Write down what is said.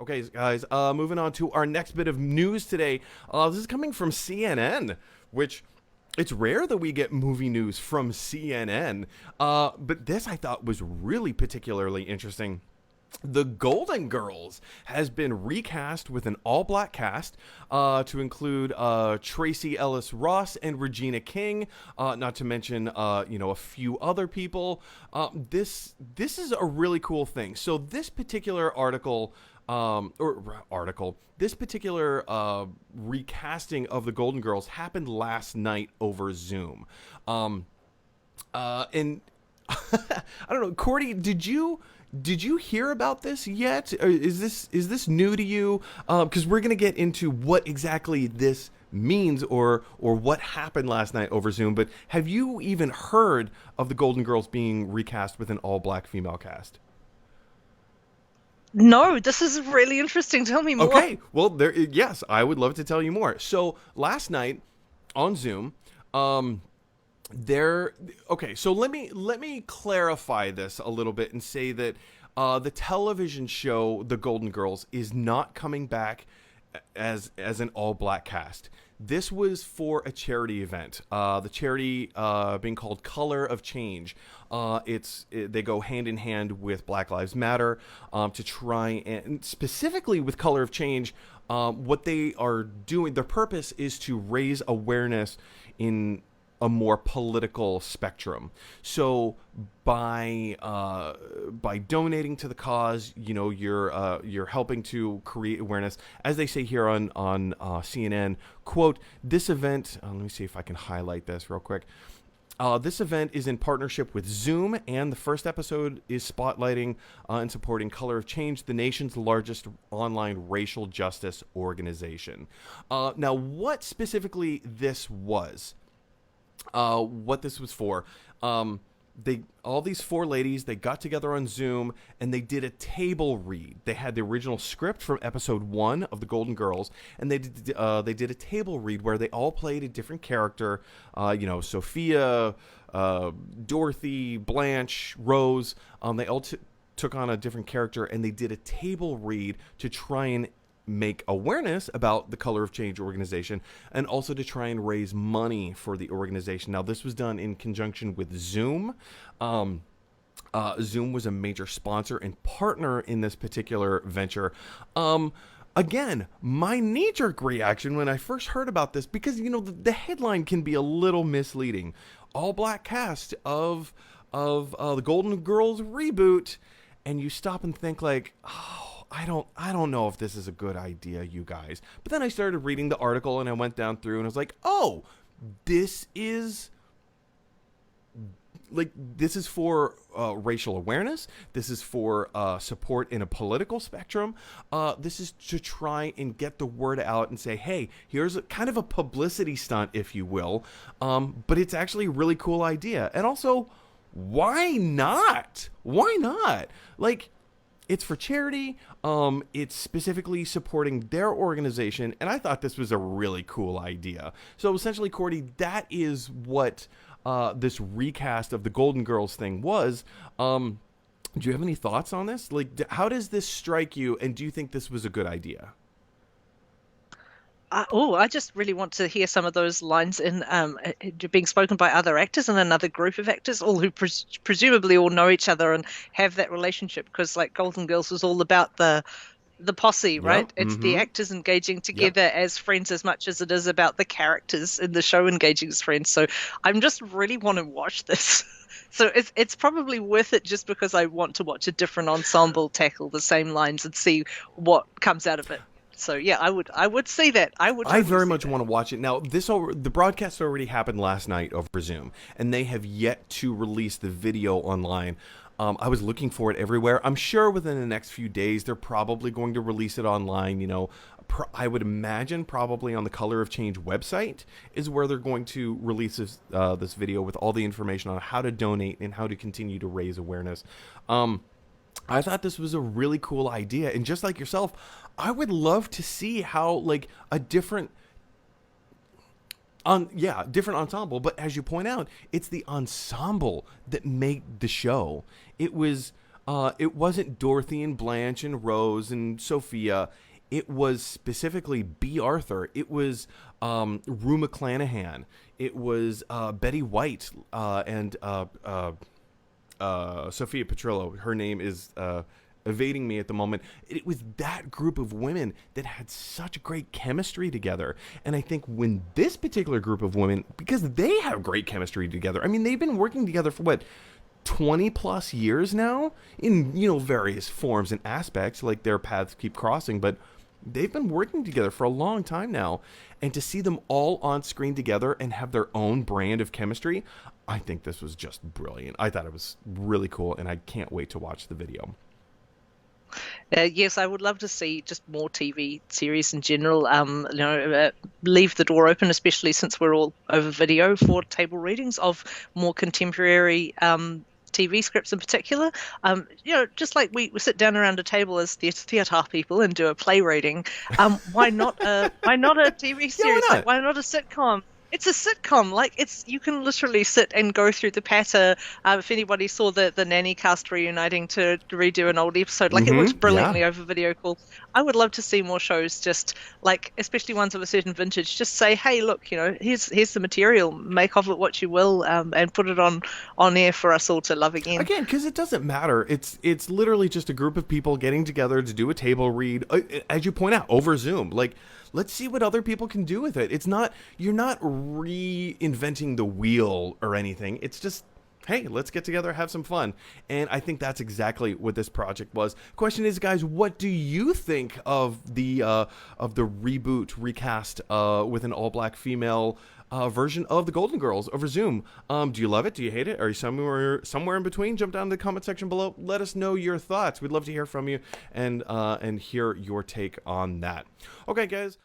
Okay, guys, moving on to our next bit of news today. This is coming from CNN, which it's rare that we get movie news from CNN. But this I thought was really particularly interesting. The Golden Girls has been recast with an all-black cast to include Tracy Ellis Ross and Regina King, not to mention a few other people. This is a really cool thing. So this particular this particular recasting of the Golden Girls happened last night over Zoom, and I don't know, Cordy, did you hear about this yet? Or is this new to you? Because we're gonna get into what exactly this means or what happened last night over Zoom. But have you even heard of the Golden Girls being recast with an all-black female cast? No, this is really interesting. Tell me more. Okay, well, yes, I would love to tell you more. So last night on Zoom, so let me clarify this a little bit and say that the television show The Golden Girls is not coming back as an all-black cast. This was for a charity event. The charity being called Color of Change. They go hand in hand with Black Lives Matter to try and specifically with Color of Change. What they are doing, their purpose is to raise awareness in a more political spectrum. So by donating to the cause, you're helping to create awareness. As they say here on CNN, quote, this event, let me see if I can highlight this real quick. This event is in partnership with Zoom, and the first episode is spotlighting and supporting Color of Change, the nation's largest online racial justice organization. Now, what specifically this was, what this was for, all these four ladies, they got together on Zoom and they did a table read. They had the original script from episode 1 of the Golden Girls, and they did a table read where they all played a different character. Sophia, Dorothy, Blanche, Rose. They all took on a different character, and they did a table read to try and make awareness about the Color of Change organization, and also to try and raise money for the organization. Now, this was done in conjunction with Zoom. Zoom was a major sponsor and partner in this particular venture. Again, my knee-jerk reaction when I first heard about this, because the headline can be a little misleading. All-black cast of the Golden Girls reboot, and you stop and think like, oh, I don't know if this is a good idea, you guys. But then I started reading the article and I went down through and I was like, oh, this is for racial awareness. This is for support in a political spectrum. This is to try and get the word out and say, hey, here's kind of a publicity stunt, if you will. But it's actually a really cool idea. And also, why not? Why not? Like, it's for charity. It's specifically supporting their organization, and I thought this was a really cool idea. So essentially, Cordy, that is what this recast of the Golden Girls thing was. Do you have any thoughts on this? Like, how does this strike you, and do you think this was a good idea? I just really want to hear some of those lines in being spoken by other actors and another group of actors, all who presumably all know each other and have that relationship. Because like Golden Girls was all about the posse, right? Yep. It's the actors engaging together as friends as much as it is about the characters in the show engaging as friends. So I'm just really want to watch this. So it's probably worth it just because I want to watch a different ensemble tackle the same lines and see what comes out of it. So yeah, I would say that. I very much want to watch it. Now, the broadcast already happened last night over Zoom, and they have yet to release the video online. I was looking for it everywhere. I'm sure within the next few days they're probably going to release it online. I would imagine probably on the Color of Change website is where they're going to release this video with all the information on how to donate and how to continue to raise awareness. I thought this was a really cool idea, and just like yourself, I would love to see how like a different ensemble, but as you point out, it's the ensemble that made the show. It was It wasn't Dorothy and Blanche and Rose and Sophia. It was specifically B. Arthur. It was Rue McClanahan. It was Betty White and Sophia Petrillo. Her name is evading me at the moment. It was that group of women that had such great chemistry together. And I think when this particular group of women, because they have great chemistry together, I mean, they've been working together for what, 20 plus years now in, you know, various forms and aspects, like their paths keep crossing, but they've been working together for a long time now. And to see them all on screen together and have their own brand of chemistry, I think this was just brilliant. I thought it was really cool, and I can't wait to watch the video. Yes, I would love to see just more TV series in general. Leave the door open, especially since we're all over video, for table readings of more contemporary TV scripts in particular. Just like we sit down around a table as theatre people and do a play reading. Why not a TV series? Yeah, why not a sitcom? It's a sitcom. Like, you can literally sit and go through the patter. If anybody saw the nanny cast reuniting to redo an old episode, like, it looks brilliantly over video call. I would love to see more shows, just like, especially ones of a certain vintage, just say, hey, look, here's the material, make of it what you will, and put it on air for us all to love again. Again, because it doesn't matter. It's literally just a group of people getting together to do a table read, as you point out, over Zoom. Like, let's see what other people can do with it. You're not reinventing the wheel or anything. It's just, hey, let's get together, have some fun. And I think that's exactly what this project was. Question is, guys, what do you think of the reboot recast with an all-black female version of the Golden Girls over Zoom? Do you love it? Do you hate it? Are you somewhere in between? Jump down to the comment section below. Let us know your thoughts. We'd love to hear from you and hear your take on that. Okay, guys.